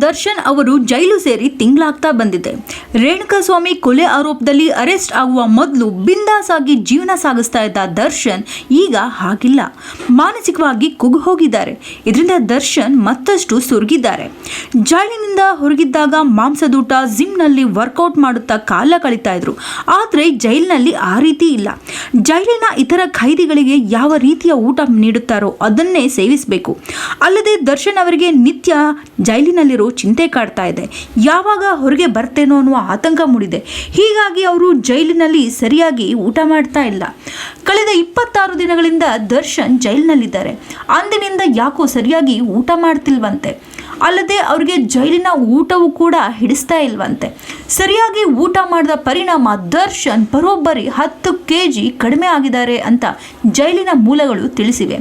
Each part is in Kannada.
ದರ್ಶನ್ ಅವರು ಜೈಲು ಸೇರಿ ತಿಂಗಳಾಗ್ತಾ ಬಂದಿದೆ. ರೇಣುಕಾಸ್ವಾಮಿ ಕೊಲೆ ಆರೋಪದಲ್ಲಿ ಅರೆಸ್ಟ್ ಆಗುವ ಮೊದಲು ಬಿಂದಾಸ್ ಆಗಿ ಜೀವನ ಸಾಗಿಸ್ತಾ ಇದ್ದ ದರ್ಶನ್ ಈಗ ಹಾಗಿಲ್ಲ. ಮಾನಸಿಕವಾಗಿ ಕುಗ್ಗು ಹೋಗಿದ್ದಾರೆ. ಇದರಿಂದ ದರ್ಶನ್ ಮತ್ತಷ್ಟು ಸುರುಗಿದ್ದಾರೆ. ಜೈಲಿನಿಂದ ಹೊರಗಿದ್ದಾಗ ಮಾಂಸದೂಟ ಜಿಮ್ನಲ್ಲಿ ವರ್ಕೌಟ್ ಮಾಡುತ್ತಾ ಕಾಲ ಕಳೀತಾ ಇದ್ರು. ಆದರೆ ಜೈಲಿನಲ್ಲಿ ಆ ರೀತಿ ಇಲ್ಲ. ಜೈಲಿನ ಇತರ ಖೈದಿಗಳಿಗೆ ಯಾವ ರೀತಿಯ ಊಟ ನೀಡುತ್ತಾರೋ ಅದನ್ನೇ ಸೇವಿಸಬೇಕು. ಅಲ್ಲದೆ ದರ್ಶನ್ ಅವರಿಗೆ ನಿತ್ಯ ಜೈಲಿನಲ್ಲಿರೋ ಚಿಂತೆ ಕಾಡ್ತಾ ಇದೆ. ಯಾವಾಗ ಹೊರಗೆ ಬರ್ತೇನೋ ಅನ್ನುವ ಆತಂಕ ಮೂಡಿದೆ. ಹೀಗಾಗಿ ಅವರು ಜೈಲಿನಲ್ಲಿ ಸರಿಯಾಗಿ ಊಟ ಮಾಡ್ತಾ ಇಲ್ಲ. ಕಳೆದ 26 ದಿನಗಳಿಂದ ದರ್ಶನ್ ಜೈಲಿನಲ್ಲಿದ್ದಾರೆ. ಅಂದಿನಿಂದ ಯಾಕೋ ಸರಿಯಾಗಿ ಊಟ ಮಾಡ್ತಿಲ್ವಂತೆ. ಅಲ್ಲದೆ ಅವರಿಗೆ ಜೈಲಿನ ಊಟವೂ ಕೂಡ ಹಿಡಿಸ್ತಾ ಇಲ್ವಂತೆ. ಸರಿಯಾಗಿ ಊಟ ಮಾಡಿದ ಪರಿಣಾಮ ದರ್ಶನ್ ಬರೋಬ್ಬರಿ 10 kg ಕಡಿಮೆ ಆಗಿದ್ದಾರೆ ಅಂತ ಜೈಲಿನ ಮೂಲಗಳು ತಿಳಿಸಿವೆ.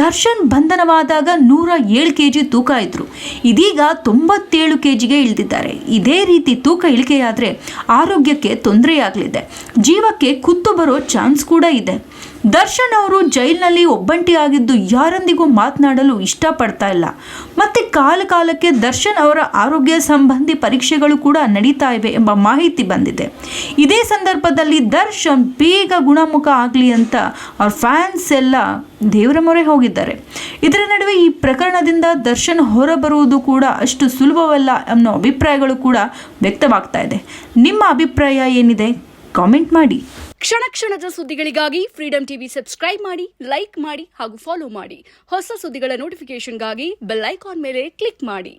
ದರ್ಶನ್ ಬಂಧನವಾದಾಗ 107 kg ತೂಕ ಇದ್ರು. ಇದೀಗ 97 kgಗೆ ಇಳಿದಿದ್ದಾರೆ. ಇದೇ ರೀತಿ ತೂಕ ಇಳಿಕೆಯಾದರೆ ಆರೋಗ್ಯಕ್ಕೆ ತೊಂದರೆಯಾಗಲಿದೆ. ಜೀವಕ್ಕೆ ಕುತ್ತು ಬರೋ ಚಾನ್ಸ್ ಕೂಡ ಇದೆ. ದರ್ಶನ್ ಅವರು ಜೈಲಿನಲ್ಲಿ ಒಬ್ಬಂಟಿಯಾಗಿದ್ದು ಯಾರೊಂದಿಗೂ ಮಾತನಾಡಲು ಇಷ್ಟಪಡ್ತಾ ಇಲ್ಲ. ಮತ್ತೆ ಕಾಲಕ್ಕೆ ದರ್ಶನ್ ಅವರ ಆರೋಗ್ಯ ಸಂಬಂಧಿ ಪರೀಕ್ಷೆಗಳು ಕೂಡ ನಡೀತಾ ಇವೆ ಎಂಬ ಮಾಹಿತಿ ಬಂದಿದೆ. ಇದೇ ಸಂದರ್ಭದಲ್ಲಿ ದರ್ಶನ್ ಬೇಗ ಗುಣಮುಖ ಆಗಲಿ ಅಂತ ಅವ್ರ ಫ್ಯಾನ್ಸ್ ಎಲ್ಲ ದೇವರ ಮೊರೆ ಹೋಗಿದ್ದಾರೆ. ಇದರ ನಡುವೆ ಈ ಪ್ರಕರಣದಿಂದ ದರ್ಶನ್ ಹೊರಬರುವುದು ಕೂಡ ಅಷ್ಟು ಸುಲಭವಲ್ಲ ಅನ್ನೋ ಅಭಿಪ್ರಾಯಗಳು ಕೂಡ ವ್ಯಕ್ತವಾಗ್ತಾ ಇದೆ. ನಿಮ್ಮ ಅಭಿಪ್ರಾಯ ಏನಿದೆ ಕಾಮೆಂಟ್ ಮಾಡಿ. ಕ್ಷಣ ಕ್ಷಣದ ಸುದ್ದಿಗಳಿಗಾಗಿ ಫ್ರೀಡಂ ಟಿವಿ ಸಬ್ಸ್ಕ್ರೈಬ್ ಮಾಡಿ, ಲೈಕ್ ಮಾಡಿ ಹಾಗೂ ಫಾಲೋ ಮಾಡಿ. ಹೊಸ ಸುದ್ದಿಗಳ ನೋಟಿಫಿಕೇಶನ್ಗಾಗಿ ಬೆಲ್ ಐಕಾನ್ ಮೇಲೆ ಕ್ಲಿಕ್ ಮಾಡಿ.